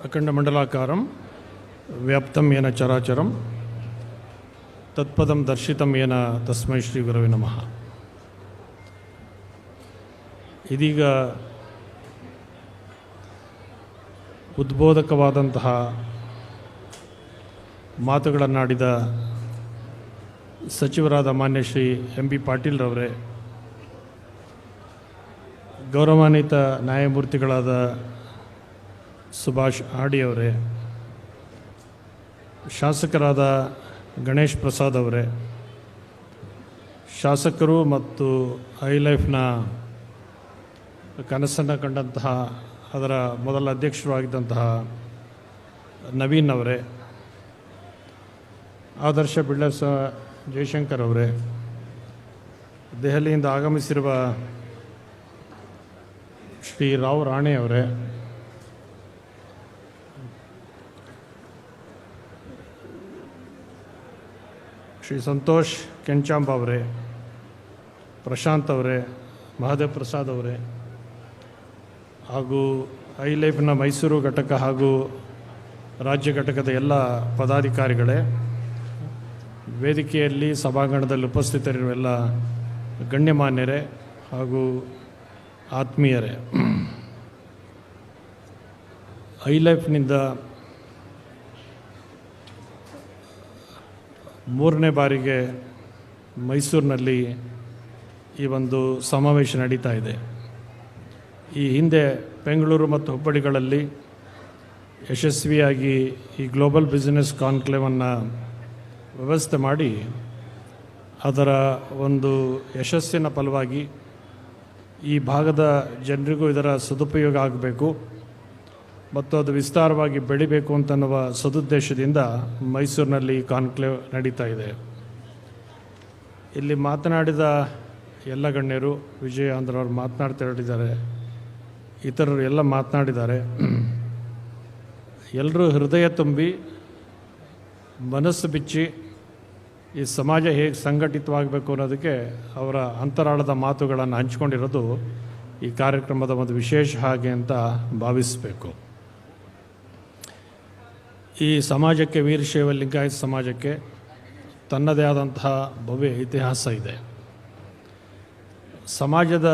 ಅಖಂಡಮಂಡಲಾಕಾರಂ ವ್ಯಾಪ್ತಂ ಯೇನ ಚರಾಚರಂ ತತ್ಪದಂ ದರ್ಶಿತಂ ಯೇನ ತಸ್ಮೈ ಶ್ರೀ ಗುರವೇ ನಮಃ. ಇದೀಗ ಉದ್ಬೋಧಕವಾದಂತಹ ಮಾತುಗಳನ್ನಾಡಿದ ಸಚಿವರಾದ ಮಾನ್ಯ ಶ್ರೀ ಎಂ ಬಿ ಪಾಟೀಲ್ರವರೇ, ಗೌರವಾನ್ವಿತ ನ್ಯಾಯಮೂರ್ತಿಗಳಾದ ಸುಭಾಷ್ ಆಡಿಯವರೇ, ಶಾಸಕರಾದ ಗಣೇಶ್ ಪ್ರಸಾದ್ ಅವರೇ, ಶಾಸಕರು ಮತ್ತು ಐಲೈಫ್ನ ಕನಸನ್ನು ಕಂಡಂತಹ ಅದರ ಮೊದಲ ಅಧ್ಯಕ್ಷರು ಆಗಿದ್ದಂತಹ ನವೀನ್ ಅವರೇ, ಆದರ್ಶ ಬಿಲ್ಡರ್ಸ್ ಜಯಶಂಕರ್ ಅವರೇ, ದೆಹಲಿಯಿಂದ ಆಗಮಿಸಿರುವ ಶ್ರೀ ರಾವ್ ರಾಣೆ ಅವರೇ, ಶ್ರೀ ಸಂತೋಷ್ ಕೆಂಚಾಂಬ ಅವರೇ, ಪ್ರಶಾಂತ್ ಅವರೇ, ಮಹದೇವ್ ಪ್ರಸಾದ್ ಅವರೇ, ಹಾಗೂ ಐಲೈಫ್ನ ಮೈಸೂರು ಘಟಕ ಹಾಗೂ ರಾಜ್ಯ ಘಟಕದ ಎಲ್ಲ ಪದಾಧಿಕಾರಿಗಳೇ, ವೇದಿಕೆಯಲ್ಲಿ ಸಭಾಂಗಣದಲ್ಲಿ ಉಪಸ್ಥಿತರಿರುವ ಎಲ್ಲ ಗಣ್ಯಮಾನ್ಯರೇ ಹಾಗೂ ಆತ್ಮೀಯರೇ, ಐಲೈಫ್ನಿಂದ ಮೂರನೇ ಬಾರಿಗೆ ಮೈಸೂರಿನಲ್ಲಿ ಈ ಒಂದು ಸಮಾವೇಶ ನಡೀತಾ ಇದೆ. ಈ ಹಿಂದೆ ಬೆಂಗಳೂರು ಮತ್ತು ಹುಬ್ಬಳ್ಳಿಗಳಲ್ಲಿ ಯಶಸ್ವಿಯಾಗಿ ಈ ಗ್ಲೋಬಲ್ ಬಿಸ್ನೆಸ್ ಕಾನ್ಕ್ಲೇವನ್ನು ವ್ಯವಸ್ಥೆ ಮಾಡಿ ಅದರ ಒಂದು ಯಶಸ್ಸಿನ ಫಲವಾಗಿ ಈ ಭಾಗದ ಜನರಿಗೂ ಇದರ ಸದುಪಯೋಗ ಆಗಬೇಕು ಮತ್ತು ಅದು ವಿಸ್ತಾರವಾಗಿ ಬೆಳಿಬೇಕು ಅಂತನ್ನುವ ಸದುದ್ದೇಶದಿಂದ ಮೈಸೂರಿನಲ್ಲಿ ಕಾನ್ಕ್ಲೇವ್ ನಡೀತಾ ಇದೆ. ಇಲ್ಲಿ ಮಾತನಾಡಿದ ಎಲ್ಲ ಗಣ್ಯರು, ವಿಜಯ ಆಂಧ್ರವರು ಮಾತನಾಡ್ತಾ ಹೇಳಿದ್ದಾರೆ, ಇತರರು ಎಲ್ಲ ಮಾತನಾಡಿದ್ದಾರೆ. ಎಲ್ಲರೂ ಹೃದಯ ತುಂಬಿ ಮನಸ್ಸು ಬಿಚ್ಚಿ ಈ ಸಮಾಜ ಹೇಗೆ ಸಂಘಟಿತವಾಗಬೇಕು ಅನ್ನೋದಕ್ಕೆ ಅವರ ಅಂತರಾಳದ ಮಾತುಗಳನ್ನು ಹಂಚಿಕೊಂಡಿರೋದು ಈ ಕಾರ್ಯಕ್ರಮದ ಒಂದು ವಿಶೇಷ ಹಾಗೆ ಅಂತ ಭಾವಿಸಬೇಕು. ಈ ಸಮಾಜಕ್ಕೆ, ವೀರಶೈವ ಲಿಂಗಾಯತ ಸಮಾಜಕ್ಕೆ ತನ್ನದೇ ಆದಂತಹ ಭವ್ಯ ಇತಿಹಾಸ ಇದೆ. ಸಮಾಜದ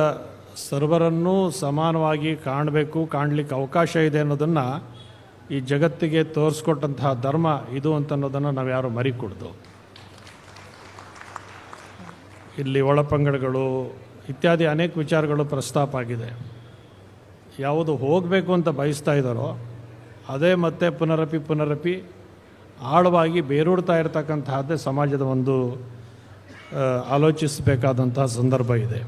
ಸರ್ವರನ್ನೂ ಸಮಾನವಾಗಿ ಕಾಣಬೇಕು, ಕಾಣಲಿಕ್ಕೆ ಅವಕಾಶ ಇದೆ ಅನ್ನೋದನ್ನು ಈ ಜಗತ್ತಿಗೆ ತೋರಿಸ್ಕೊಟ್ಟಂತಹ ಧರ್ಮ ಇದು ಅಂತನ್ನೋದನ್ನು ನಾವು ಯಾರು ಮರಿಕೊಡ್ದು. ಇಲ್ಲಿ ಒಳಪಂಗಡಗಳು ಇತ್ಯಾದಿ ಅನೇಕ ವಿಚಾರಗಳು ಪ್ರಸ್ತಾಪ ಆಗಿದೆ. ಯಾವುದು ಹೋಗಬೇಕು ಅಂತ ಬಯಸ್ತಾ ಇದ್ದಾರೋ ಅದೇ ಮತ್ತೆ ಪುನರಪಿ ಆಳವಾಗಿ ಬೇರೂಡ್ತಾ ಇರತಕ್ಕಂತಹದ್ದೇ ಸಮಾಜದ ಒಂದು ಆಲೋಚಿಸಬೇಕಾದಂತಹ ಸಂದರ್ಭ ಇದೆ.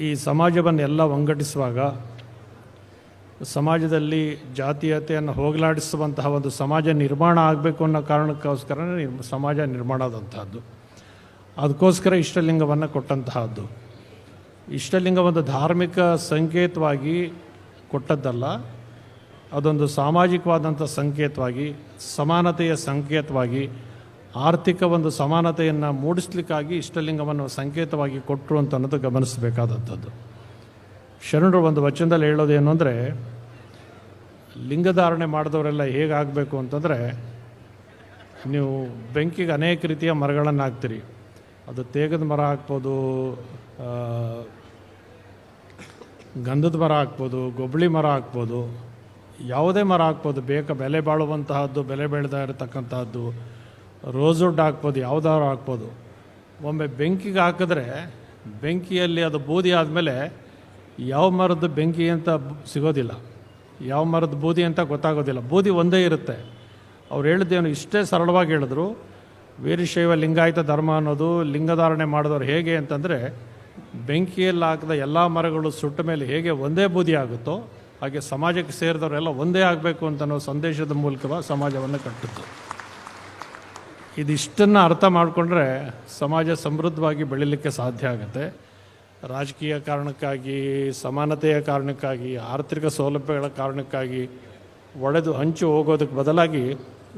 ಈ ಸಮಾಜವನ್ನು ಎಲ್ಲ ಒಗ್ಗಟ್ಟಿಸುವಾಗ ಸಮಾಜದಲ್ಲಿ ಜಾತೀಯತೆಯನ್ನು ಹೋಗಲಾಡಿಸುವಂತಹ ಒಂದು ಸಮಾಜ ನಿರ್ಮಾಣ ಆಗಬೇಕು ಅನ್ನೋ ಕಾರಣಕ್ಕೋಸ್ಕರ ಸಮಾಜ ನಿರ್ಮಾಣ ಆದಂತಹದ್ದು. ಅದಕ್ಕೋಸ್ಕರ ಇಷ್ಟಲಿಂಗವನ್ನು ಕೊಟ್ಟಂತಹದ್ದು. ಇಷ್ಟಲಿಂಗ ಒಂದು ಧಾರ್ಮಿಕ ಸಂಕೇತವಾಗಿ ಕೊಟ್ಟದ್ದಲ್ಲ, ಅದೊಂದು ಸಾಮಾಜಿಕವಾದಂಥ ಸಂಕೇತವಾಗಿ, ಸಮಾನತೆಯ ಸಂಕೇತವಾಗಿ, ಆರ್ಥಿಕ ಒಂದು ಸಮಾನತೆಯನ್ನು ಮೂಡಿಸ್ಲಿಕ್ಕಾಗಿ ಇಷ್ಟಲಿಂಗವನ್ನು ಸಂಕೇತವಾಗಿ ಕೊಟ್ಟರು ಅಂತ ಅನ್ನೋದು ಗಮನಿಸಬೇಕಾದಂಥದ್ದು. ಶರಣರು ಒಂದು ವಚನದಲ್ಲಿ ಹೇಳೋದೇನು ಅಂದರೆ, ಲಿಂಗಧಾರಣೆ ಮಾಡಿದವರೆಲ್ಲ ಹೇಗಾಗಬೇಕು ಅಂತಂದರೆ, ನೀವು ಬೆಂಕಿಗೆ ಅನೇಕ ರೀತಿಯ ಮರಗಳನ್ನು ಹಾಕ್ತೀರಿ. ಅದು ತೇಗದ ಮರ ಹಾಕ್ಬೋದು, ಗಂಧದ ಮರ ಹಾಕ್ಬೋದು, ಗೊಬ್ಬಳಿ ಮರ ಹಾಕ್ಬೋದು, ಯಾವುದೇ ಮರ ಹಾಕ್ಬೋದು, ಬೆಲೆ ಬಾಳುವಂತಹದ್ದು, ಬೆಲೆ ಬೆಳೆದ ಇರತಕ್ಕಂತಹದ್ದು, ರೋಸ್ವುಡ್ ಹಾಕ್ಬೋದು, ಯಾವುದಾದ್ರು ಹಾಕ್ಬೋದು. ಒಮ್ಮೆ ಬೆಂಕಿಗೆ ಹಾಕಿದ್ರೆ ಬೆಂಕಿಯಲ್ಲಿ ಅದು ಬೂದಿ ಆದಮೇಲೆ ಯಾವ ಮರದ ಬೆಂಕಿ ಅಂತ ಸಿಗೋದಿಲ್ಲ, ಯಾವ ಮರದ ಬೂದಿ ಅಂತ ಗೊತ್ತಾಗೋದಿಲ್ಲ. ಬೂದಿ ಒಂದೇ ಇರುತ್ತೆ. ಅವ್ರು ಹೇಳಿದ್ದೇನು ಇಷ್ಟೇ ಸರಳವಾಗಿ ಹೇಳಿದ್ರು, ವೀರಶೈವ ಲಿಂಗಾಯತ ಧರ್ಮ ಅನ್ನೋದು ಲಿಂಗಧಾರಣೆ ಮಾಡಿದವರು ಹೇಗೆ ಅಂತಂದರೆ, ಬೆಂಕಿಯಲ್ಲಿ ಹಾಕಿದ ಎಲ್ಲ ಮರಗಳು ಸುಟ್ಟ ಮೇಲೆ ಹೇಗೆ ಒಂದೇ ಬೂದಿ ಆಗುತ್ತೋ ಹಾಗೆ ಸಮಾಜಕ್ಕೆ ಸೇರಿದವರೆಲ್ಲ ಒಂದೇ ಆಗಬೇಕು ಅಂತ ಅನ್ನೋ ಸಂದೇಶದ ಮೂಲಕ ಸಮಾಜವನ್ನು ಕಟ್ಟಿತ್ತು. ಇದಿಷ್ಟನ್ನು ಅರ್ಥ ಮಾಡಿಕೊಂಡ್ರೆ ಸಮಾಜ ಸಮೃದ್ಧವಾಗಿ ಬೆಳೀಲಿಕ್ಕೆ ಸಾಧ್ಯ ಆಗುತ್ತೆ. ರಾಜಕೀಯ ಕಾರಣಕ್ಕಾಗಿ, ಸಮಾನತೆಯ ಕಾರಣಕ್ಕಾಗಿ, ಆರ್ಥಿಕ ಸೌಲಭ್ಯಗಳ ಕಾರಣಕ್ಕಾಗಿ ಒಡೆದು ಹಂಚು ಹೋಗೋದಕ್ಕೆ ಬದಲಾಗಿ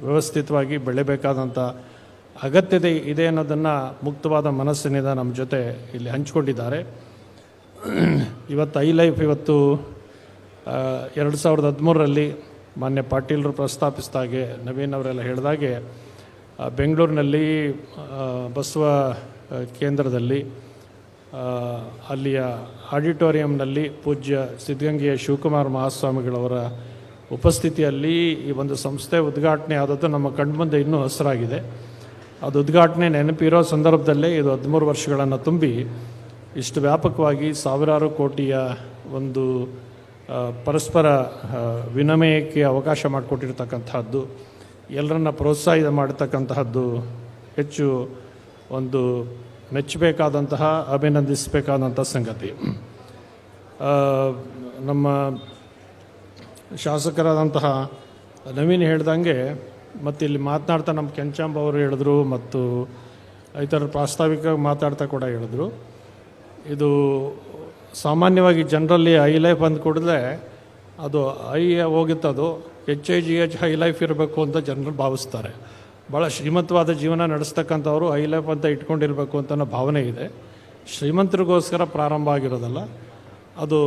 ವ್ಯವಸ್ಥಿತವಾಗಿ ಬೆಳೆಯಬೇಕಾದಂಥ ಅಗತ್ಯತೆ ಇದೆ ಅನ್ನೋದನ್ನು ಮುಕ್ತವಾದ ಮನಸ್ಸಿನಿಂದ ನಮ್ಮ ಜೊತೆ ಇಲ್ಲಿ ಹಂಚಿಕೊಂಡಿದ್ದಾರೆ. ಇವತ್ತು ಐಲೈಫ್ ಇವತ್ತು 2013ರಲ್ಲಿ ಮಾನ್ಯ ಪಾಟೀಲರು ಪ್ರಸ್ತಾಪಿಸಿದಾಗೆ ನವೀನ್ ಅವರೆಲ್ಲ ಹೇಳಿದಾಗೆ ಬೆಂಗಳೂರಿನಲ್ಲಿ ಬಸವ ಕೇಂದ್ರದಲ್ಲಿ ಅಲ್ಲಿಯ ಆಡಿಟೋರಿಯಂನಲ್ಲಿ ಪೂಜ್ಯ ಸಿದ್ಧಗಂಗೆಯ ಶಿವಕುಮಾರ ಮಹಾಸ್ವಾಮಿಗಳವರ ಉಪಸ್ಥಿತಿಯಲ್ಲಿ ಈ ಒಂದು ಸಂಸ್ಥೆ ಉದ್ಘಾಟನೆ ಆದದ್ದು ನಮ್ಮ ಕಣ್ಮುಂದೆ ಇನ್ನೂ ಹಸಿರಾಗಿದೆ. ಅದು ಉದ್ಘಾಟನೆ ನೆನಪಿರೋ ಸಂದರ್ಭದಲ್ಲೇ ಇದು 13 ವರ್ಷಗಳನ್ನು ತುಂಬಿ ಇಷ್ಟು ವ್ಯಾಪಕವಾಗಿ ಸಾವಿರಾರು ಕೋಟಿಯ ಒಂದು ಪರಸ್ಪರ ವಿನಿಮಯಕ್ಕೆ ಅವಕಾಶ ಮಾಡಿಕೊಟ್ಟಿರ್ತಕ್ಕಂಥದ್ದು, ಎಲ್ಲರನ್ನ ಪ್ರೋತ್ಸಾಹಿತ ಮಾಡತಕ್ಕಂತಹದ್ದು ಹೆಚ್ಚು ಒಂದು ಮೆಚ್ಚಬೇಕಾದಂತಹ, ಅಭಿನಂದಿಸಬೇಕಾದಂಥ ಸಂಗತಿ. ನಮ್ಮ ಶಾಸಕರಾದಂತಹ ನವೀನ್ ಹೇಳ್ದಂಗೆ ಮತ್ತು ಇಲ್ಲಿ ಮಾತನಾಡ್ತಾ ನಮ್ಮ ಕೆಂಚಾಂಬ ಅವರು ಹೇಳಿದ್ರು ಮತ್ತು ಇತರ ಪ್ರಾಸ್ತಾವಿಕ ಮಾತಾಡ್ತಾ ಕೂಡ ಹೇಳಿದ್ರು, ಇದು ಸಾಮಾನ್ಯವಾಗಿ ಜನರಲ್ಲಿ ಹೈ ಲೈಫ್ ಅಂದ ಕೂಡಲೇ ಅದು ಹೈ ಹೋಗುತ್ತದು HIGH ಹೈ ಲೈಫ್ ಇರಬೇಕು ಅಂತ ಜನರು ಭಾವಿಸ್ತಾರೆ. ಭಾಳ ಶ್ರೀಮಂತವಾದ ಜೀವನ ನಡೆಸ್ತಕ್ಕಂಥವ್ರು ಹೈ ಲೈಫ್ ಅಂತ ಇಟ್ಕೊಂಡಿರಬೇಕು ಅಂತ ಅನ್ನೋ ಭಾವನೆ ಇದೆ. ಶ್ರೀಮಂತರಿಗೋಸ್ಕರ ಪ್ರಾರಂಭ ಆಗಿರೋದಲ್ಲ, ಅದು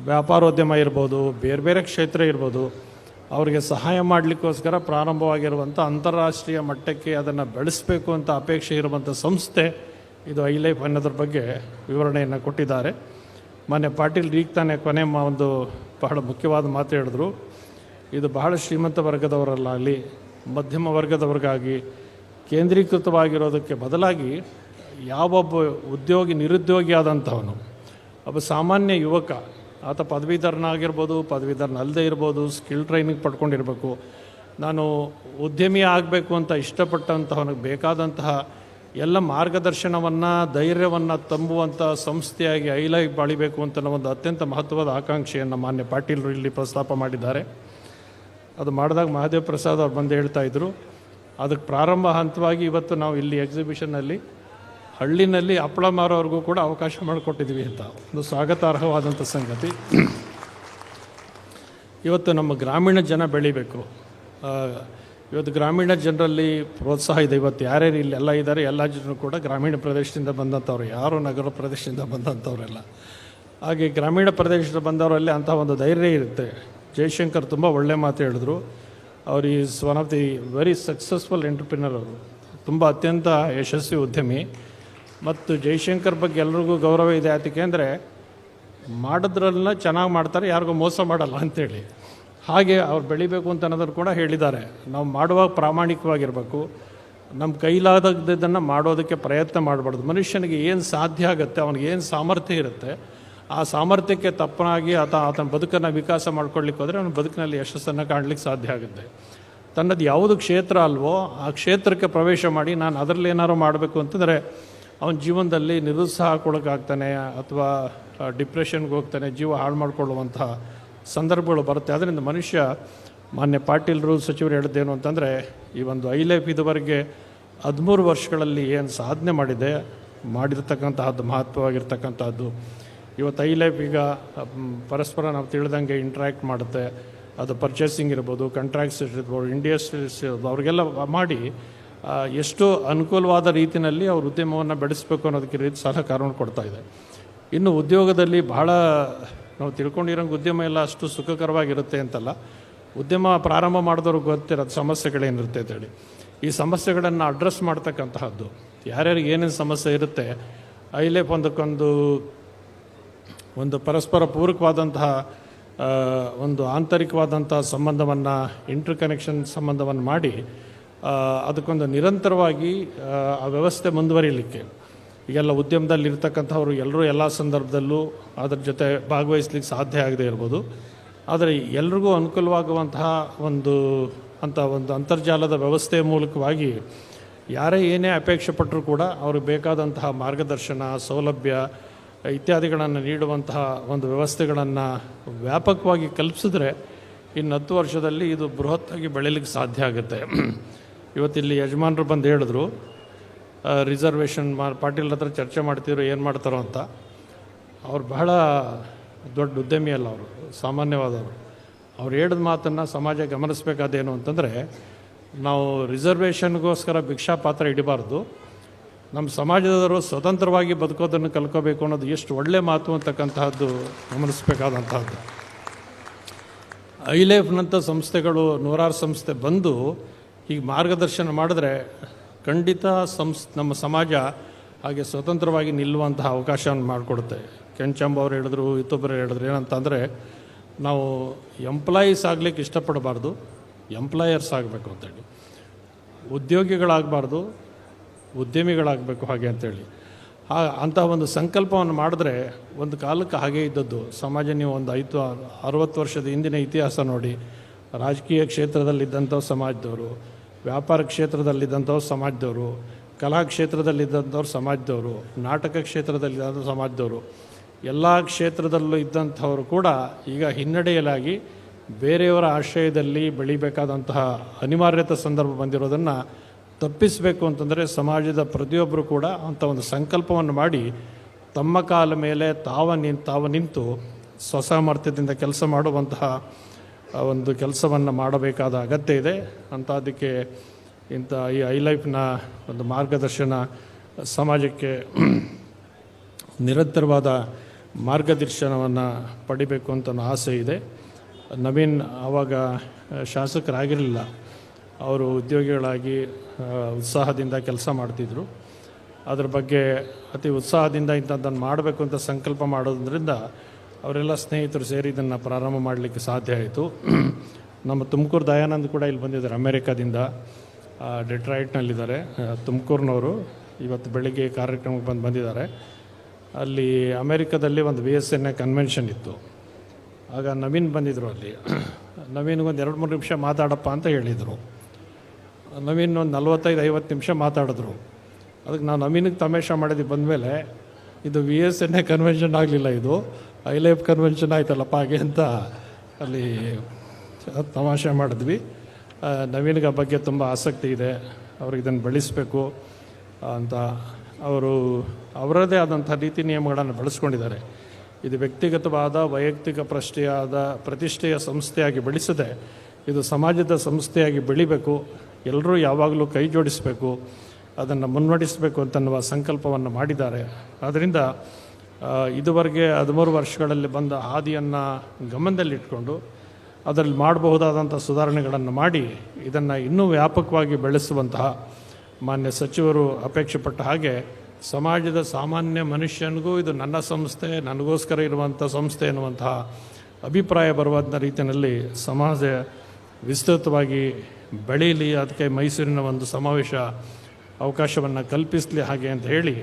ವ್ಯಾಪಾರೋದ್ಯಮ ಇರ್ಬೋದು, ಬೇರೆ ಬೇರೆ ಕ್ಷೇತ್ರ ಇರ್ಬೋದು, ಅವರಿಗೆ ಸಹಾಯ ಮಾಡಲಿಕ್ಕೋಸ್ಕರ ಪ್ರಾರಂಭವಾಗಿರುವಂಥ ಅಂತಾರಾಷ್ಟ್ರೀಯ ಮಟ್ಟಕ್ಕೆ ಅದನ್ನು ಬೆಳೆಸಬೇಕು ಅಂತ ಅಪೇಕ್ಷೆ ಇರುವಂಥ ಸಂಸ್ಥೆ ಇದು ಹೈ ಲೈಫ್ ಅನ್ನೋದ್ರ ಬಗ್ಗೆ ವಿವರಣೆಯನ್ನು ಕೊಟ್ಟಿದ್ದಾರೆ. ಮಾನ್ಯ ಪಾಟೀಲ್ ಈಗ ತಾನೇ ಕೊನೆ ಒಂದು ಬಹಳ ಮುಖ್ಯವಾದ ಮಾತು ಹೇಳಿದ್ರು, ಇದು ಬಹಳ ಶ್ರೀಮಂತ ವರ್ಗದವರಲ್ಲಾಗಲಿ ಮಧ್ಯಮ ವರ್ಗದವ್ರಿಗಾಗಿ ಕೇಂದ್ರೀಕೃತವಾಗಿರೋದಕ್ಕೆ ಬದಲಾಗಿ ಯಾವೊಬ್ಬ ನಿರುದ್ಯೋಗಿ ಆದಂಥವನು, ಒಬ್ಬ ಸಾಮಾನ್ಯ ಯುವಕ, ಆತ ಪದವೀಧರನಾಗಿರ್ಬೋದು, ಪದವೀಧರನಲ್ಲದೆ ಇರ್ಬೋದು, ಸ್ಕಿಲ್ ಟ್ರೈನಿಂಗ್ ಪಡ್ಕೊಂಡಿರಬೇಕು, ನಾನು ಉದ್ಯಮಿ ಆಗಬೇಕು ಅಂತ ಇಷ್ಟಪಟ್ಟಂಥವನಿಗೆ ಬೇಕಾದಂತಹ ಎಲ್ಲ ಮಾರ್ಗದರ್ಶನವನ್ನು, ಧೈರ್ಯವನ್ನು ತುಂಬುವಂಥ ಸಂಸ್ಥೆಯಾಗಿ ಹೈ ಲೈಫ್ ಬಾಳಿಬೇಕು ಅಂತ ಒಂದು ಅತ್ಯಂತ ಮಹತ್ವದ ಆಕಾಂಕ್ಷೆಯನ್ನು ಮಾನ್ಯ ಪಾಟೀಲರು ಇಲ್ಲಿ ಪ್ರಸ್ತಾಪ ಮಾಡಿದ್ದಾರೆ. ಅದು ಮಾಡಿದಾಗ ಮಹಾದೇವ್ ಪ್ರಸಾದ್ ಅವ್ರು ಬಂದು ಹೇಳ್ತಾಯಿದ್ರು, ಅದಕ್ಕೆ ಪ್ರಾರಂಭ ಹಂತವಾಗಿ ಇವತ್ತು ನಾವು ಇಲ್ಲಿ ಎಕ್ಸಿಬಿಷನ್ನಲ್ಲಿ ಹಳ್ಳಿನಲ್ಲಿ ಹಪ್ಪಳ ಮಾರೋವ್ರಿಗೂ ಕೂಡ ಅವಕಾಶ ಮಾಡಿಕೊಟ್ಟಿದ್ವಿ ಅಂತ ಒಂದು ಸ್ವಾಗತಾರ್ಹವಾದಂಥ ಸಂಗತಿ. ಇವತ್ತು ನಮ್ಮ ಗ್ರಾಮೀಣ ಜನ ಬೆಳಿಬೇಕು. ಇವತ್ತು ಗ್ರಾಮೀಣ ಜನರಲ್ಲಿ ಪ್ರೋತ್ಸಾಹ ಇದೆ. ಇವತ್ತು ಯಾರ್ಯಾರು ಇಲ್ಲೆಲ್ಲ ಇದ್ದಾರೆ ಎಲ್ಲ ಜನರು ಕೂಡ ಗ್ರಾಮೀಣ ಪ್ರದೇಶದಿಂದ ಬಂದಂಥವ್ರು, ಯಾರು ನಗರ ಪ್ರದೇಶದಿಂದ ಬಂದಂಥವರೆಲ್ಲ. ಹಾಗೆ ಗ್ರಾಮೀಣ ಪ್ರದೇಶದಿಂದ ಬಂದವರಲ್ಲಿ ಅಂಥ ಒಂದು ಧೈರ್ಯ ಇರುತ್ತೆ. ಜಯಶಂಕರ್ ತುಂಬ ಒಳ್ಳೆ ಮಾತು ಹೇಳಿದ್ರು. ಅವರು is one of the very successful entrepreneur. ಅವರು ತುಂಬ ಅತ್ಯಂತ ಯಶಸ್ವಿ ಉದ್ಯಮಿ. ಮತ್ತು ಜಯಶಂಕರ್ ಬಗ್ಗೆ ಎಲ್ರಿಗೂ ಗೌರವ ಇದೆ. ಯಾತಕ್ಕೆ ಅಂದರೆ ಮಾಡೋದ್ರಲ್ಲ ಚೆನ್ನಾಗಿ ಮಾಡ್ತಾರೆ, ಯಾರಿಗೂ ಮೋಸ ಮಾಡಲ್ಲ ಅಂಥೇಳಿ. ಹಾಗೆ ಅವ್ರು ಬೆಳಿಬೇಕು ಅಂತ ಅನ್ನೋದನ್ನು ಕೂಡ ಹೇಳಿದ್ದಾರೆ. ನಾವು ಮಾಡುವಾಗ ಪ್ರಾಮಾಣಿಕವಾಗಿರಬೇಕು, ನಮ್ಮ ಕೈಲಾದದ್ದನ್ನು ಮಾಡೋದಕ್ಕೆ ಪ್ರಯತ್ನ ಮಾಡಬಾರ್ದು. ಮನುಷ್ಯನಿಗೆ ಏನು ಸಾಧ್ಯ ಆಗುತ್ತೆ, ಅವನಿಗೆ ಏನು ಸಾಮರ್ಥ್ಯ ಇರುತ್ತೆ, ಆ ಸಾಮರ್ಥ್ಯಕ್ಕೆ ತಪ್ಪನಾಗಿ ಆತನ ಬದುಕನ್ನು ವಿಕಾಸ ಮಾಡ್ಕೊಳ್ಳಿಕ್ಕೆ ಹೋದರೆ ಅವನ ಬದುಕಿನಲ್ಲಿ ಯಶಸ್ಸನ್ನು ಕಾಣಲಿಕ್ಕೆ ಸಾಧ್ಯ ಆಗುತ್ತೆ. ತನ್ನದು ಯಾವುದು ಕ್ಷೇತ್ರ ಅಲ್ವೋ ಆ ಕ್ಷೇತ್ರಕ್ಕೆ ಪ್ರವೇಶ ಮಾಡಿ ನಾನು ಅದರಲ್ಲಿ ಏನಾದ್ರು ಮಾಡಬೇಕು ಅಂತಂದರೆ ಅವನ ಜೀವನದಲ್ಲಿ ನಿರುತ್ಸಾಹಕ್ಕೊಳಗಾಗ್ತಾನೆ ಅಥವಾ ಡಿಪ್ರೆಷನ್ಗೆ ಹೋಗ್ತಾನೆ, ಜೀವ ಹಾಳು ಮಾಡಿಕೊಳ್ಳುವಂತಹ ಸಂದರ್ಭಗಳು ಬರುತ್ತೆ. ಅದರಿಂದ ಮನುಷ್ಯ, ಮಾನ್ಯ ಪಾಟೀಲರು ಸಚಿವರು ಹೇಳಿದ್ದೇನು ಅಂತಂದರೆ, ಈ ಒಂದು ಹೈ ಲೈಫ್ ಇದುವರೆಗೆ 13 ವರ್ಷಗಳಲ್ಲಿ ಏನು ಸಾಧನೆ ಮಾಡಿರ್ತಕ್ಕಂತಹದ್ದು ಮಹತ್ವವಾಗಿರ್ತಕ್ಕಂಥದ್ದು. ಇವತ್ತು ಹೈ ಲೈಫ್ ಈಗ ಪರಸ್ಪರ ನಾವು ತಿಳಿದಂಗೆ ಇಂಟ್ರ್ಯಾಕ್ಟ್ ಮಾಡುತ್ತೆ. ಅದು ಪರ್ಚೇಸಿಂಗ್ ಇರ್ಬೋದು, ಕಾಂಟ್ರಾಕ್ಟ್ಸ್ ಇರ್ಬೋದು, ಇಂಡಸ್ಟ್ರೀಸ್ ಇರ್ಬೋದು, ಅವ್ರಿಗೆಲ್ಲ ಮಾಡಿ ಎಷ್ಟು ಅನುಕೂಲವಾದ ರೀತಿಯಲ್ಲಿ ಅವ್ರ ಉದ್ಯಮವನ್ನು ಬೆಳೆಸಬೇಕು ಅನ್ನೋದಕ್ಕೆ ರೀತಿ ಸಹಕಾರವನ್ನು ಕೊಡ್ತಾ ಇದೆ. ಇನ್ನು ಉದ್ಯೋಗದಲ್ಲಿ ಬಹಳ ನಾವು ತಿಳ್ಕೊಂಡಿರೋಂಗೆ ಉದ್ಯಮ ಎಲ್ಲ ಅಷ್ಟು ಸುಖಕರವಾಗಿರುತ್ತೆ ಅಂತಲ್ಲ. ಉದ್ಯಮ ಪ್ರಾರಂಭ ಮಾಡಿದವ್ರಿಗೆ ಗೊತ್ತಿರೋದು ಸಮಸ್ಯೆಗಳೇನಿರುತ್ತೆ ಅಂತೇಳಿ. ಈ ಸಮಸ್ಯೆಗಳನ್ನು ಅಡ್ರೆಸ್ ಮಾಡ್ತಕ್ಕಂತಹದ್ದು, ಯಾರ್ಯಾರಿಗೆ ಏನೇನು ಸಮಸ್ಯೆ ಇರುತ್ತೆ, ಹೈ ಲೈಫ್ ಒಂದು ಪರಸ್ಪರ ಪೂರಕವಾದಂತಹ ಒಂದು ಆಂತರಿಕವಾದಂಥ ಸಂಬಂಧವನ್ನು, ಇಂಟರ್ ಕನೆಕ್ಷನ್ ಸಂಬಂಧವನ್ನು ಮಾಡಿ ಅದಕ್ಕೊಂದು ನಿರಂತರವಾಗಿ ಆ ವ್ಯವಸ್ಥೆ ಮುಂದುವರಿಯಲಿಕ್ಕೆ ಈಗೆಲ್ಲ ಉದ್ಯಮದಲ್ಲಿ ಇರ್ತಕ್ಕಂಥವ್ರು ಎಲ್ಲರೂ ಎಲ್ಲ ಸಂದರ್ಭದಲ್ಲೂ ಅದ್ರ ಜೊತೆ ಭಾಗವಹಿಸ್ಲಿಕ್ಕೆ ಸಾಧ್ಯ ಆಗದೆ ಇರ್ಬೋದು. ಆದರೆ ಎಲ್ರಿಗೂ ಅನುಕೂಲವಾಗುವಂತಹ ಒಂದು ಅಂತರ್ಜಾಲದ ವ್ಯವಸ್ಥೆಯ ಮೂಲಕವಾಗಿ ಯಾರೇ ಏನೇ ಅಪೇಕ್ಷೆ ಪಟ್ಟರೂ ಕೂಡ ಅವ್ರಿಗೆ ಬೇಕಾದಂತಹ ಮಾರ್ಗದರ್ಶನ, ಸೌಲಭ್ಯ ಇತ್ಯಾದಿಗಳನ್ನು ನೀಡುವಂತಹ ಒಂದು ವ್ಯವಸ್ಥೆಗಳನ್ನು ವ್ಯಾಪಕವಾಗಿ ಕಲ್ಪಿಸಿದ್ರೆ ಇನ್ನು 10 ವರ್ಷದಲ್ಲಿ ಇದು ಬೃಹತ್ತಾಗಿ ಬೆಳೀಲಿಕ್ಕೆ ಸಾಧ್ಯ ಆಗುತ್ತೆ. ಇವತ್ತಿಲ್ಲಿ ಯಜಮಾನರು ಬಂದು ಹೇಳಿದ್ರು, ರಿಸರ್ವೇಷನ್ ಪಾಟೀಲ್ ಹತ್ರ ಚರ್ಚೆ ಮಾಡ್ತಿದ್ರು ಏನು ಮಾಡ್ತಾರೋ ಅಂತ. ಅವ್ರು ಬಹಳ ದೊಡ್ಡ ಉದ್ಯಮಿ ಅಲ್ಲ, ಅವರು ಸಾಮಾನ್ಯವಾದವರು. ಅವ್ರು ಹೇಳಿದ ಮಾತನ್ನು ಸಮಾಜ ಗಮನಿಸಬೇಕಾದೇನು ಅಂತಂದರೆ, ನಾವು ರಿಸರ್ವೇಷನ್ಗೋಸ್ಕರ ಭಿಕ್ಷಾ ಪಾತ್ರ ಹಿಡಿಬಾರ್ದು, ನಮ್ಮ ಸಮಾಜದವರು ಸ್ವತಂತ್ರವಾಗಿ ಬದುಕೋದನ್ನು ಕಲ್ಕೋಬೇಕು ಅನ್ನೋದು ಎಷ್ಟು ಒಳ್ಳೆ ಮಾತು ಅಂತಕ್ಕಂತಹದ್ದು ಗಮನಿಸಬೇಕಾದಂತಹದ್ದು. ಐಲೈಫ್ನಂಥ ಸಂಸ್ಥೆಗಳು ನೂರಾರು ಸಂಸ್ಥೆ ಬಂದು ಈಗ ಮಾರ್ಗದರ್ಶನ ಮಾಡಿದ್ರೆ ಖಂಡಿತ ನಮ್ಮ ಸಮಾಜ ಹಾಗೆ ಸ್ವತಂತ್ರವಾಗಿ ನಿಲ್ಲುವಂತಹ ಅವಕಾಶವನ್ನು ಮಾಡಿಕೊಡುತ್ತೆ. ಕೆಂಚಂಬ ಅವರು ಹೇಳಿದ್ರು, ಇತ್ತೊಬ್ಬರು ಹೇಳಿದ್ರು, ಏನಂತಂದರೆ ನಾವು ಎಂಪ್ಲಾಯೀಸ್ ಆಗಲಿಕ್ಕೆ ಇಷ್ಟಪಡಬಾರ್ದು, ಎಂಪ್ಲಾಯರ್ಸ್ ಆಗಬೇಕು ಅಂತೇಳಿ, ಉದ್ಯೋಗಿಗಳಾಗಬಾರ್ದು, ಉದ್ಯಮಿಗಳಾಗಬೇಕು ಹಾಗೆ ಅಂತೇಳಿ. ಅಂತಹ ಒಂದು ಸಂಕಲ್ಪವನ್ನು ಮಾಡಿದ್ರೆ ಒಂದು ಕಾಲಕ್ಕೆ ಹಾಗೇ ಇದ್ದದ್ದು ಸಮಾಜ. ನೀವು ಒಂದು 60 ವರ್ಷದ ಹಿಂದಿನ ಇತಿಹಾಸ ನೋಡಿ, ರಾಜಕೀಯ ಕ್ಷೇತ್ರದಲ್ಲಿದ್ದಂಥವು ಸಮಾಜದವರು, ವ್ಯಾಪಾರ ಕ್ಷೇತ್ರದಲ್ಲಿದ್ದಂಥವ್ರು ಸಮಾಜದವರು, ಕಲಾ ಕ್ಷೇತ್ರದಲ್ಲಿದ್ದಂಥವ್ರು ಸಮಾಜದವರು, ನಾಟಕ ಕ್ಷೇತ್ರದಲ್ಲಿದ್ದಂಥ ಸಮಾಜದವರು, ಎಲ್ಲ ಕ್ಷೇತ್ರದಲ್ಲೂ ಇದ್ದಂಥವರು ಕೂಡ ಈಗ ಹಿನ್ನಡೆಯಲಾಗಿ ಬೇರೆಯವರ ಆಶ್ರಯದಲ್ಲಿ ಬೆಳಿಬೇಕಾದಂತಹ ಅನಿವಾರ್ಯತೆ ಸಂದರ್ಭ ಬಂದಿರೋದನ್ನು ತಪ್ಪಿಸಬೇಕು ಅಂತಂದರೆ ಸಮಾಜದ ಪ್ರತಿಯೊಬ್ಬರು ಕೂಡ ಅಂಥ ಒಂದು ಸಂಕಲ್ಪವನ್ನು ಮಾಡಿ ತಮ್ಮ ಕಾಲ ಮೇಲೆ ತಾವು ನಿಂತು ಸ್ವಸಾಮರ್ಥ್ಯದಿಂದ ಕೆಲಸ ಮಾಡುವಂತಹ ಒಂದು ಕೆಲಸವನ್ನು ಮಾಡಬೇಕಾದ ಅಗತ್ಯ ಇದೆ. ಅಂಥದಕ್ಕೆ ಈ ಐಲೈಫ್ನ ಒಂದು ಮಾರ್ಗದರ್ಶನ ಸಮಾಜಕ್ಕೆ ನಿರಂತರವಾದ ಮಾರ್ಗದರ್ಶನವನ್ನು ಪಡಿಬೇಕು ಅಂತ ಆಸೆ ಇದೆ. ನವೀನ್ ಆವಾಗ ಶಾಸಕರಾಗಿರಲಿಲ್ಲ, ಅವರು ಉದ್ಯೋಗಿಗಳಾಗಿ ಉತ್ಸಾಹದಿಂದ ಕೆಲಸ ಮಾಡ್ತಿದ್ರು. ಅದ್ರ ಬಗ್ಗೆ ಅತಿ ಉತ್ಸಾಹದಿಂದ ಇಂಥದ್ದನ್ನು ಮಾಡಬೇಕು ಅಂತ ಸಂಕಲ್ಪ ಮಾಡೋದ್ರಿಂದ ಅವರೆಲ್ಲ ಸ್ನೇಹಿತರು ಸೇರಿ ಇದನ್ನು ಪ್ರಾರಂಭ ಮಾಡಲಿಕ್ಕೆ ಸಾಧ್ಯ ಆಯಿತು. ನಮ್ಮ ತುಮಕೂರು ದಯಾನಂದ್ ಕೂಡ ಇಲ್ಲಿ ಬಂದಿದ್ದಾರೆ, ಅಮೇರಿಕಾದಿಂದ, ಡೆಟ್ರಾಯ್ಟ್ನಲ್ಲಿದ್ದಾರೆ. ತುಮಕೂರಿನವರು ಇವತ್ತು ಬೆಳಿಗ್ಗೆ ಕಾರ್ಯಕ್ರಮಕ್ಕೆ ಬಂದಿದ್ದಾರೆ. ಅಲ್ಲಿ ಅಮೇರಿಕಾದಲ್ಲಿ ಒಂದು VSNA ಕನ್ವೆನ್ಷನ್ ಇತ್ತು. ಆಗ ನವೀನ್ ಬಂದಿದ್ದರು. ಅಲ್ಲಿ ನವೀನ್ಗೊಂದು 2-3 ನಿಮಿಷ ಮಾತಾಡಪ್ಪ ಅಂತ ಹೇಳಿದರು. ನವೀನ್ ಒಂದು 45-50 ನಿಮಿಷ ಮಾತಾಡಿದ್ರು. ಅದಕ್ಕೆ ನಾವು ನವೀನಿಗೆ ತಮಾಷೆ ಮಾಡಿದ್ವಿ, ಬಂದಮೇಲೆ ಇದು VSNA ಕನ್ವೆನ್ಷನ್ ಆಗಲಿಲ್ಲ, ಇದು ಐಲೈಫ್ ಕನ್ವೆನ್ಷನ್ ಆಯ್ತಲ್ಲಪ್ಪ ಹಾಗೆ ಅಂತ ಅಲ್ಲಿ ತಮಾಷೆ ಮಾಡಿದ್ವಿ. ನವೀನ್ಗೆ ಬಗ್ಗೆ ತುಂಬ ಆಸಕ್ತಿ ಇದೆ, ಅವ್ರಿಗೆ ಇದನ್ನು ಬೆಳೆಸಬೇಕು ಅಂತ ಅವರು ಅವರದೇ ಆದಂಥ ನೀತಿ ನಿಯಮಗಳನ್ನು ಬಳಸ್ಕೊಂಡಿದ್ದಾರೆ. ಇದು ವ್ಯಕ್ತಿಗತವಾದ ವೈಯಕ್ತಿಕ ಪ್ರತಿಷ್ಠೆಯ ಸಂಸ್ಥೆಯಾಗಿ ಬೆಳೆಸದೆ ಇದು ಸಮಾಜದ ಸಂಸ್ಥೆಯಾಗಿ ಬೆಳಿಬೇಕು. ಎಲ್ಲರೂ ಯಾವಾಗಲೂ ಕೈ ಜೋಡಿಸಬೇಕು, ಅದನ್ನು ಮುನ್ನಡೆಸಬೇಕು ಅಂತನ್ನುವ ಸಂಕಲ್ಪವನ್ನು ಮಾಡಿದ್ದಾರೆ. ಆದ್ದರಿಂದ ಇದುವರೆಗೆ 13 ವರ್ಷಗಳಲ್ಲಿ ಬಂದ ಹಾದಿಯನ್ನು ಗಮನದಲ್ಲಿಟ್ಕೊಂಡು ಅದರಲ್ಲಿ ಮಾಡಬಹುದಾದಂಥ ಸುಧಾರಣೆಗಳನ್ನು ಮಾಡಿ ಇದನ್ನು ಇನ್ನೂ ವ್ಯಾಪಕವಾಗಿ ಬೆಳೆಸುವಂತಹ ಮಾನ್ಯ ಸಚಿವರು ಅಪೇಕ್ಷೆ ಪಟ್ಟ ಹಾಗೆ ಸಮಾಜದ ಸಾಮಾನ್ಯ ಮನುಷ್ಯನಿಗೂ ಇದು ನನ್ನ ಸಂಸ್ಥೆ, ನನಗೋಸ್ಕರ ಇರುವಂಥ ಸಂಸ್ಥೆ ಎನ್ನುವಂತಹ ಅಭಿಪ್ರಾಯ ಬರುವಂಥ ರೀತಿಯಲ್ಲಿ ಸಮಾಜ ವಿಸ್ತೃತವಾಗಿ ಬೆಳೀಲಿ, ಅದಕ್ಕೆ ಮೈಸೂರಿನ ಒಂದು ಸಮಾವೇಶ ಅವಕಾಶವನ್ನು ಕಲ್ಪಿಸಲಿ ಹಾಗೆ ಅಂತ ಹೇಳಿ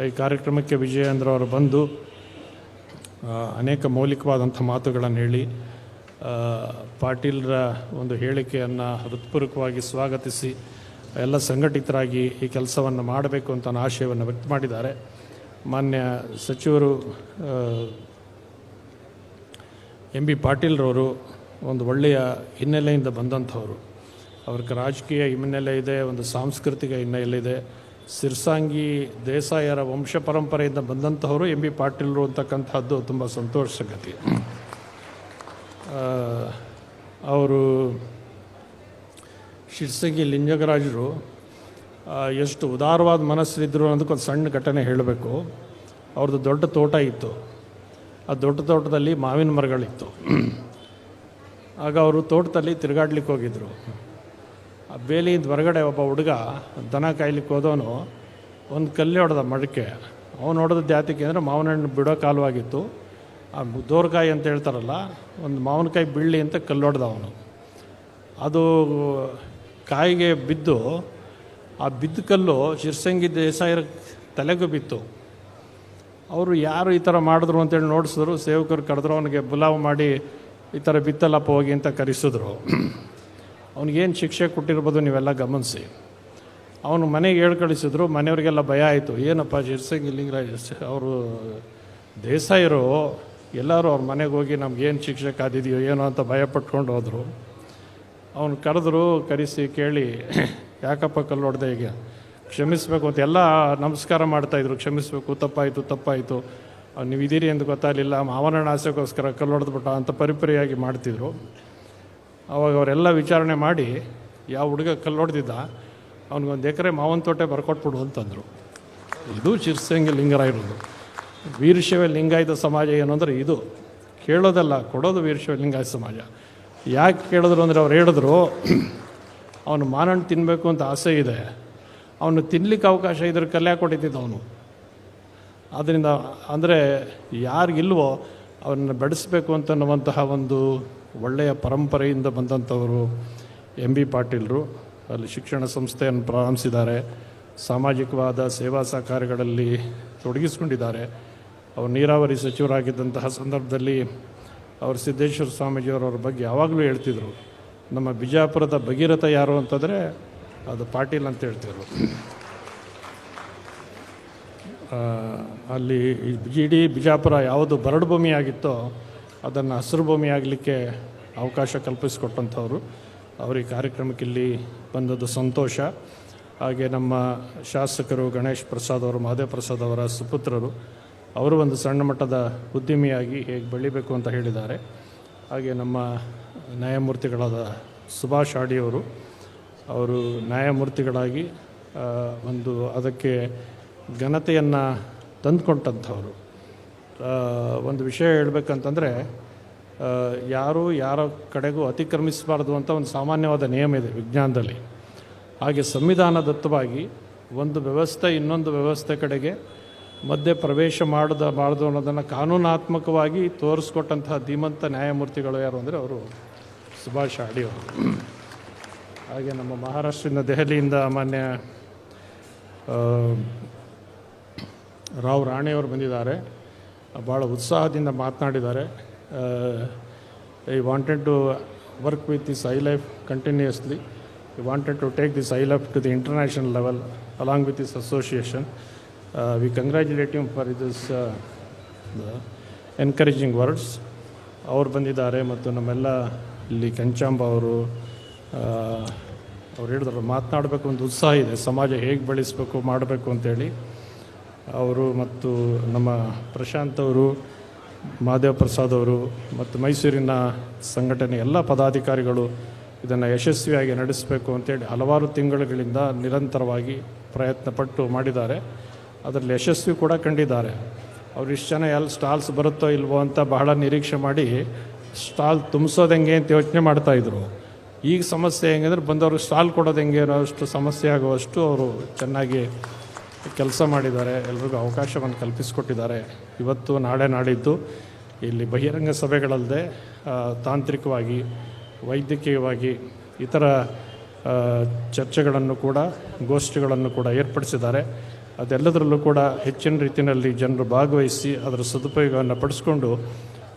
ಈ ಕಾರ್ಯಕ್ರಮಕ್ಕೆ ವಿಜಯೇಂದ್ರ ಅವರು ಬಂದು ಅನೇಕ ಮೌಲಿಕವಾದಂಥ ಮಾತುಗಳನ್ನು ಹೇಳಿ ಪಾಟೀಲ್ರ ಒಂದು ಹೇಳಿಕೆಯನ್ನು ಹೃತ್ಪೂರ್ವಕವಾಗಿ ಸ್ವಾಗತಿಸಿ ಎಲ್ಲ ಸಂಘಟಿತರಾಗಿ ಈ ಕೆಲಸವನ್ನು ಮಾಡಬೇಕು ಅಂತ ಆಶಯವನ್ನು ವ್ಯಕ್ತ ಮಾಡಿದ್ದಾರೆ. ಮಾನ್ಯ ಸಚಿವರು MB ಪಾಟೀಲ್ರವರು ಒಂದು ಒಳ್ಳೆಯ ಹಿನ್ನೆಲೆಯಿಂದ ಬಂದಂಥವರು. ಅವ್ರಿಗೆ ರಾಜಕೀಯ ಹಿನ್ನೆಲೆ ಇದೆ, ಒಂದು ಸಾಂಸ್ಕೃತಿಕ ಹಿನ್ನೆಲೆ ಇದೆ. ಸಿರ್ಸಾಂಗಿ ದೇಸಾಯರ ವಂಶ ಪರಂಪರೆಯಿಂದ ಬಂದಂಥವರು MB ಪಾಟೀಲ್ರು ಅಂತಕ್ಕಂಥದ್ದು ತುಂಬ ಸಂತೋಷ ಸಂಗತಿ. ಅವರು ಶಿರ್ಸಂಗಿ ಲಿಂಗರಾಜರು ಎಷ್ಟು ಉದಾರವಾದ ಮನಸ್ಸಿದ್ರು ಅನ್ನೋದಕ್ಕೊಂದು ಸಣ್ಣ ಘಟನೆ ಹೇಳಬೇಕು. ಅವ್ರದ್ದು ದೊಡ್ಡ ತೋಟ ಇತ್ತು. ಆ ದೊಡ್ಡ ತೋಟದಲ್ಲಿ ಮಾವಿನ ಮರಗಳಿತ್ತು. ಆಗ ಅವರು ತೋಟದಲ್ಲಿ ತಿರುಗಾಡ್ಲಿಕ್ಕೆ ಹೋಗಿದ್ದರು. ಆ ಬೇಲಿಯಿಂದ ಹೊರಗಡೆ ಒಬ್ಬ ಹುಡುಗ ದನ ಕಾಯ್ಲಿಕ್ಕೆ ಹೋದವನು ಒಂದು ಕಲ್ಲು ಹೊಡೆದ ಮಡಕೆ. ಅವನು ಹೊಡೆದ ಜಾತಿಗೆ ಅಂದರೆ ಮಾವಿನ ಹಣ್ಣು ಬಿಡೋ ಕಾಲವಾಗಿತ್ತು. ಆ ದೋರ್ಕಾಯಿ ಅಂತ ಹೇಳ್ತಾರಲ್ಲ, ಒಂದು ಮಾವಿನಕಾಯಿ ಬೀಳಲಿ ಅಂತ ಕಲ್ಲು ಹೊಡೆದ ಅವನು. ಅದು ಕಾಯಿಗೆ ಬಿದ್ದು ಆ ಬಿದ್ದ ಕಲ್ಲು ಶಿರ್ಸಂಗಿ ದೇಸಾಯರ ತಲೆಗೂ ಬಿತ್ತು. ಅವರು ಯಾರು ಈ ಥರ ಮಾಡಿದ್ರು ಅಂತೇಳಿ ನೋಡಿಸಿದ್ರು. ಸೇವಕರು ಕರೆದ್ರು, ಅವನಿಗೆ ಬುಲಾವ್ ಮಾಡಿ ಈ ಥರ ಬಿತ್ತಲ್ಲಪ್ಪ ಹೋಗಿ ಅಂತ ಕರೆಸಿದ್ರು. ಅವ್ನಿಗೇನು ಶಿಕ್ಷೆ ಕೊಟ್ಟಿರ್ಬೋದು ನೀವೆಲ್ಲ ಗಮನಿಸಿ. ಅವನು ಮನೆಗೆ ಹೇಳಿ ಕಳಿಸಿದ್ರು. ಮನೆಯವರಿಗೆಲ್ಲ ಭಯ ಆಯಿತು. ಏನಪ್ಪ ಶಿರ್ಸಂಗಿ ಲಿಂಗರಾಜ್ ಅವರು ದೇಸಾಯರು ಎಲ್ಲರೂ ಅವ್ರ ಮನೆಗೆ ಹೋಗಿ ನಮ್ಗೇನು ಶಿಕ್ಷೆ ಕಾದಿದೆಯೋ ಏನೋ ಅಂತ ಭಯ ಪಟ್ಕೊಂಡು ಹೋದರು. ಅವನು ಕರೆಸಿ ಕೇಳಿ, ಯಾಕಪ್ಪ ಕಲ್ಲು ಹೊಡೆದೆ, ಈಗ ಕ್ಷಮಿಸಬೇಕು ಅಂತ ಎಲ್ಲ ನಮಸ್ಕಾರ ಮಾಡ್ತಾಯಿದ್ರು. ಕ್ಷಮಿಸಬೇಕು, ತಪ್ಪಾಯಿತು, ನೀವು ಇದೀರಿ ಎಂದು ಗೊತ್ತಾಗಲಿಲ್ಲ, ಮಾವನ ಆಸೆಗೋಸ್ಕರ ಕಲ್ಲು ಹೊಡೆದ್ಬಿಟ್ಟ ಅಂತ ಪರಿಪರಿಯಾಗಿ ಮಾಡ್ತಿದ್ರು. ಅವಾಗ ಅವರೆಲ್ಲ ವಿಚಾರಣೆ ಮಾಡಿ ಯಾವ ಹುಡುಗ ಕಲ್ಲು ಹೊಡೆದಿದ್ದ ಅವ್ನಿಗೊಂದು ಎಕರೆ ಮಾವನ ತೋಟ ಬರ್ಕೊಟ್ಬಿಡು ಅಂತಂದರು. ಇದು ಶಿರ್ಸಂಗಿ ಲಿಂಗರಾಯರದು. ವೀರಶೈವ ಲಿಂಗಾಯತ ಸಮಾಜ ಏನು ಅಂದರೆ ಇದು ಕೇಳೋದಲ್ಲ, ಕೊಡೋದು ವೀರಶೈವ ಲಿಂಗಾಯತ ಸಮಾಜ. ಯಾಕೆ ಕೇಳಿದ್ರು ಅಂದರೆ ಅವ್ರು ಹೇಳಿದ್ರು, ಅವನು ಮಾನಣ್ಣು ತಿನ್ನಬೇಕು ಅಂತ ಆಸೆ ಇದೆ, ಅವನು ತಿನ್ನಲಿಕ್ಕೆ ಅವಕಾಶ ಇದ್ರೆ ಕಲ್ಯಾಣ ಕೊಟ್ಟಿದ್ದ ಅವನು. ಆದ್ದರಿಂದ ಅಂದರೆ ಯಾರಿಗಿಲ್ವೋ ಅವನ್ನ ಬೆಳೆಸಬೇಕು ಅಂತನ್ನುವಂತಹ ಒಂದು ಒಳ್ಳೆಯ ಪರಂಪರೆಯಿಂದ ಬಂದಂಥವರು ಎಂ ಬಿ ಪಾಟೀಲರು. ಅಲ್ಲಿ ಶಿಕ್ಷಣ ಸಂಸ್ಥೆಯನ್ನು ಪ್ರಾರಂಭಿಸಿದ್ದಾರೆ, ಸಾಮಾಜಿಕವಾದ ಸೇವಾ ಸಹಕಾರಗಳಲ್ಲಿ ತೊಡಗಿಸ್ಕೊಂಡಿದ್ದಾರೆ. ಅವರು ನೀರಾವರಿ ಸಚಿವರಾಗಿದ್ದಂತಹ ಸಂದರ್ಭದಲ್ಲಿ ಅವರು ಸಿದ್ದೇಶ್ವರ ಸ್ವಾಮೀಜಿಯವರವ್ರ ಬಗ್ಗೆ ಯಾವಾಗಲೂ ಹೇಳ್ತಿದ್ರು, ನಮ್ಮ ಬಿಜಾಪುರದ ಭಗೀರಥ ಯಾರು ಅಂತಂದರೆ ಅದು ಪಾಟೀಲ್ ಅಂತ ಹೇಳ್ತಿದ್ರು. ಅಲ್ಲಿ ಇಡೀ ಬಿಜಾಪುರ ಯಾವುದು ಬರಡು ಭೂಮಿ ಆಗಿತ್ತೋ ಅದನ್ನು ಹಸಿರು ಭೂಮಿ ಆಗಲಿಕ್ಕೆ ಅವಕಾಶ ಕಲ್ಪಿಸಿಕೊಟ್ಟಂಥವ್ರು. ಅವರು ಈ ಕಾರ್ಯಕ್ರಮಕ್ಕೆ ಇಲ್ಲಿ ಬಂದದ್ದು ಸಂತೋಷ. ಹಾಗೆ ನಮ್ಮ ಶಾಸಕರು ಗಣೇಶ್ ಪ್ರಸಾದ್ ಅವರು, ಮಹದೇವ್ ಪ್ರಸಾದ್ ಅವರ ಸುಪುತ್ರರು, ಅವರು ಒಂದು ಸಣ್ಣ ಮಟ್ಟದ ಉದ್ಯಮಿಯಾಗಿ ಹೇಗೆ ಬೆಳಿಬೇಕು ಅಂತ ಹೇಳಿದ್ದಾರೆ. ಹಾಗೆ ನಮ್ಮ ನ್ಯಾಯಮೂರ್ತಿಗಳಾದ ಸುಭಾಷ್ ಆಡಿಯವರು, ಅವರು ನ್ಯಾಯಮೂರ್ತಿಗಳಾಗಿ ಒಂದು ಅದಕ್ಕೆ ಘನತೆಯನ್ನು ತಂದುಕೊಂಡಂಥವ್ರು. ಒಂದು ವಿಷಯ ಹೇಳಬೇಕಂತಂದರೆ, ಯಾರು ಯಾರ ಕಡೆಗೂ ಅತಿಕ್ರಮಿಸಬಾರ್ದು ಅಂತ ಒಂದು ಸಾಮಾನ್ಯವಾದ ನಿಯಮ ಇದೆ ವಿಜ್ಞಾನದಲ್ಲಿ. ಹಾಗೆ ಸಂವಿಧಾನದತ್ತವಾಗಿ ಒಂದು ವ್ಯವಸ್ಥೆ ಇನ್ನೊಂದು ವ್ಯವಸ್ಥೆ ಕಡೆಗೆ ಮಧ್ಯೆ ಪ್ರವೇಶ ಮಾಡಬಾರ್ದು ಅನ್ನೋದನ್ನು ಕಾನೂನಾತ್ಮಕವಾಗಿ ತೋರಿಸ್ಕೊಟ್ಟಂತಹ ಧೀಮಂತ ನ್ಯಾಯಮೂರ್ತಿಗಳು ಯಾರು ಅಂದರೆ ಅವರು ಸುಭಾಷ್ ಆಡಿಯವರು. ಹಾಗೆ ನಮ್ಮ ಮಹಾರಾಷ್ಟ್ರದಿಂದ ದೆಹಲಿಯಿಂದ ಮಾನ್ಯ ರಾವ್ ರಾಣೆಯವರು ಬಂದಿದ್ದಾರೆ, ಭಾಳ ಉತ್ಸಾಹದಿಂದ ಮಾತನಾಡಿದ್ದಾರೆ. I wanted to work with this iLife continuously. I wanted to take this iLife to the international level along with this association. We congratulate him for this encouraging words. ಅವ್ರು ಬಂದಿದ್ದಾರೆ ಮತ್ತು ನಮ್ಮೆಲ್ಲ ಇಲ್ಲಿ ಕಂಚಾಂಬ ಅವರು ಅವ್ರು ಹೇಳಿದ್ರು ಮಾತನಾಡಬೇಕು ಒಂದು ಉತ್ಸಾಹ ಇದೆ, ಸಮಾಜ ಹೇಗೆ ಬೆಳೆಸಬೇಕು ಮಾಡಬೇಕು ಅಂತೇಳಿ. ಅವರು ಮತ್ತು ನಮ್ಮ ಪ್ರಶಾಂತ್ ಅವರು, ಮಹದೇವ್ ಪ್ರಸಾದ್ ಅವರು ಮತ್ತು ಮೈಸೂರಿನ ಸಂಘಟನೆ ಎಲ್ಲ ಪದಾಧಿಕಾರಿಗಳು ಇದನ್ನು ಯಶಸ್ವಿಯಾಗಿ ನಡೆಸಬೇಕು ಅಂತೇಳಿ ಹಲವಾರು ತಿಂಗಳುಗಳಿಂದ ನಿರಂತರವಾಗಿ ಪ್ರಯತ್ನಪಟ್ಟು ಮಾಡಿದ್ದಾರೆ. ಅದರಲ್ಲಿ ಯಶಸ್ವಿ ಕೂಡ ಕಂಡಿದ್ದಾರೆ. ಅವ್ರು ಇಷ್ಟು ಜನ ಎಲ್ಲಿ ಸ್ಟಾಲ್ಸ್ ಬರುತ್ತೋ ಇಲ್ವೋ ಅಂತ ಬಹಳ ನಿರೀಕ್ಷೆ ಮಾಡಿ ಸ್ಟಾಲ್ ತುಂಬಿಸೋದು ಹೆಂಗೆ ಅಂತ ಯೋಚನೆ ಮಾಡ್ತಾಯಿದ್ರು. ಈಗ ಸಮಸ್ಯೆ ಹೆಂಗೆ ಅಂದರೆ ಬಂದವರು ಸ್ಟಾಲ್ ಕೊಡೋದು ಹೆಂಗೆ ಅನ್ನೋಷ್ಟು ಸಮಸ್ಯೆ ಆಗುವಷ್ಟು ಅವರು ಚೆನ್ನಾಗಿ ಕೆಲಸ ಮಾಡಿದ್ದಾರೆ, ಎಲ್ರಿಗೂ ಅವಕಾಶವನ್ನು ಕಲ್ಪಿಸಿಕೊಟ್ಟಿದ್ದಾರೆ. ಇವತ್ತು ನಾಳೆ ನಾಡಿದ್ದು ಇಲ್ಲಿ ಬಹಿರಂಗ ಸಭೆಗಳಲ್ಲದೆ ತಾಂತ್ರಿಕವಾಗಿ ವೈದ್ಯಕೀಯವಾಗಿ ಇತರ ಚರ್ಚೆಗಳನ್ನು ಕೂಡ ಗೋಷ್ಠಿಗಳನ್ನು ಕೂಡ ಏರ್ಪಡಿಸಿದ್ದಾರೆ. ಅದೆಲ್ಲದರಲ್ಲೂ ಕೂಡ ಹೆಚ್ಚಿನ ರೀತಿಯಲ್ಲಿ ಜನರು ಭಾಗವಹಿಸಿ ಅದರ ಸದುಪಯೋಗವನ್ನು ಪಡಿಸ್ಕೊಂಡು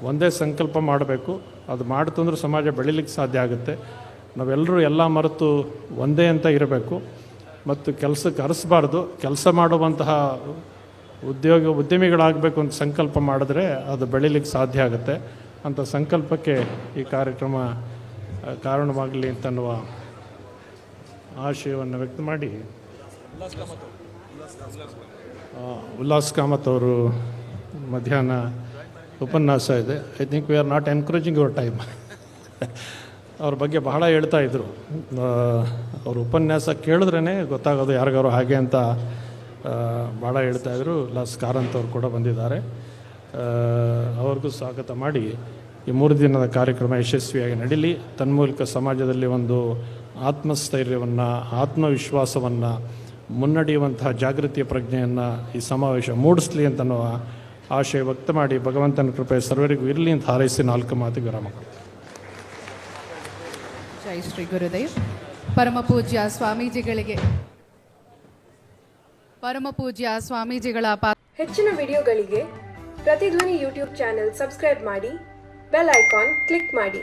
ಒಂದೇ ಸಂಕಲ್ಪ ಮಾಡಬೇಕು. ಅದು ಮಾಡ್ತು ಅಂದ್ರೆ ಸಮಾಜ ಬೆಳೀಲಿಕ್ಕೆ ಸಾಧ್ಯ ಆಗುತ್ತೆ. ನಾವೆಲ್ಲರೂ ಎಲ್ಲ ಮರೆತು ಒಂದೇ ಅಂತ ಇರಬೇಕು ಮತ್ತು ಕೆಲಸಕ್ಕೆ ಅರಸಬಾರ್ದು. ಕೆಲಸ ಮಾಡುವಂತಹ ಉದ್ಯಮಿಗಳಾಗಬೇಕು ಅಂತ ಸಂಕಲ್ಪ ಮಾಡಿದ್ರೆ ಅದು ಬೆಳೀಲಿಕ್ಕೆ ಸಾಧ್ಯ ಆಗುತ್ತೆ. ಅಂಥ ಸಂಕಲ್ಪಕ್ಕೆ ಈ ಕಾರ್ಯಕ್ರಮ ಕಾರಣವಾಗಲಿ ಅಂತನ್ನುವ ಆಶಯವನ್ನು ವ್ಯಕ್ತ ಮಾಡಿ ಉಲ್ಲಾಸ್ ಕಾಮತ್ ಅವರು ಮಧ್ಯಾಹ್ನ ಉಪನ್ಯಾಸ ಇದೆ. I think we are not encouraging your time. ಅವ್ರ ಬಗ್ಗೆ ಬಹಳ ಹೇಳ್ತಾ ಇದ್ದರು. ಅವ್ರ ಉಪನ್ಯಾಸ ಕೇಳಿದ್ರೇ ಗೊತ್ತಾಗೋದು ಯಾರಿಗಾರು ಹಾಗೆ ಅಂತ ಭಾಳ ಹೇಳ್ತಾಯಿದ್ರು. ಉಲ್ಲಾಸ್ ಕಾರಂತ್ ಅವರು ಕೂಡ ಬಂದಿದ್ದಾರೆ. ಅವ್ರಿಗೂ ಸ್ವಾಗತ ಮಾಡಿ ಈ 3 ದಿನದ ಕಾರ್ಯಕ್ರಮ ಯಶಸ್ವಿಯಾಗಿ ನಡೀಲಿ. ತನ್ಮೂಲಕ ಸಮಾಜದಲ್ಲಿ ಒಂದು ಆತ್ಮಸ್ಥೈರ್ಯವನ್ನು, ಆತ್ಮವಿಶ್ವಾಸವನ್ನು, ಮುನ್ನಡೆಯುವಂತಹ ಜಾಗೃತಿಯ ಪ್ರಜ್ಞೆಯನ್ನು ಈ ಸಮಾವೇಶ ಮೂಡಿಸಲಿ ಅಂತನ್ನುವ ಆಶಯ ವ್ಯಕ್ತ ಮಾಡಿ ಭಗವಂತನ ಕೃಪೆ ಸರ್ವರಿಗೂ ಇರಲಿ ಅಂತ ಹಾರೈಸಿ 4 ಮಾತಿಗೆ ವಿರಾಮ ಕೊಡಿ. ಜೈ ಶ್ರೀ ಗುರುದೇವ್. ಪರಮಪೂಜ್ಯ ಸ್ವಾಮೀಜಿಗಳ ಹೆಚ್ಚಿನ ವಿಡಿಯೋಗಳಿಗೆ ಪ್ರತಿಧ್ವನಿ ಯೂಟ್ಯೂಬ್ ಚಾನೆಲ್ ಸಬ್ಸ್ಕ್ರೈಬ್ ಮಾಡಿ, ಬೆಲ್ ಐಕಾನ್ ಕ್ಲಿಕ್ ಮಾಡಿ.